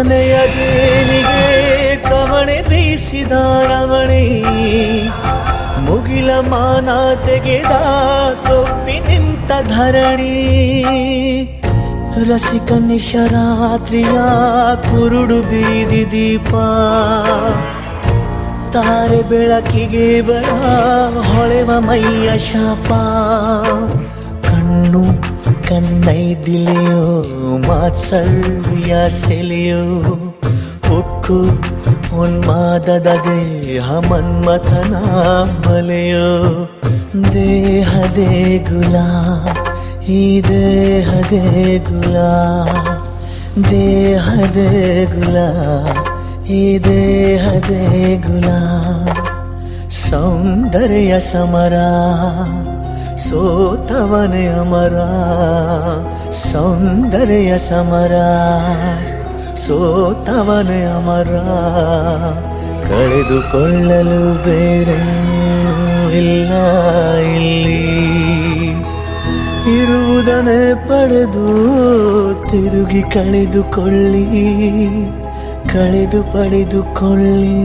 ಮನೆಯ ಜೇನಿಗೆ ಕವಣೆ ಬೀಸಿದ ರಮಣಿ, ಮುಗಿಲ ಮಾನ ತೆಗೆದ ತೊಪ್ಪಿ ನಿಂತ ಧರಣಿ. ರಸಿಕ ನಿಶರಾತ್ರಿಯ ಕುರುಡು ಬೀದಿ ದೀಪ, ತಾರೆ ಬೆಳಕಿಗೆ ಬರ ಹೊಳೆವ ಮೈಯ ಶಾಪ. ಕಣ್ಣು ಕಣ್ಣೈದಿಲೆಯೋ ಮಾತ್ಸಲ್ಯ ಸೆಲೆಯೋ, ಉಕ್ಕು ಉನ್ಮಾದದ ದೇಹ ಮನ್ಮಥನ ಬಲೆಯೋ. ದೇಹದೇ ಗುಲ ಈ ದೇಹದೇ ಗುಲ, ದೇಹದೇ ಗುಲ ಈ ದೇಹದೇ ಗುಲ. ಸೌಂದರ್ಯ ಸಮರ ಸೋತವನೇ ಅಮರ, ಸೌಂದರ್ಯ ಸಮರ ಸೋತವನೇ ಅಮರ. ಕಳೆದುಕೊಳ್ಳಲು ಬೇರೆ ಇಲ್ಲ ಇಲ್ಲಿ, ಇರುವುದನ್ನೇ ಪಡೆದು ತಿರುಗಿ ಕಳೆದುಕೊಳ್ಳಿ, ಕಳೆದು ಪಡೆದುಕೊಳ್ಳಿ.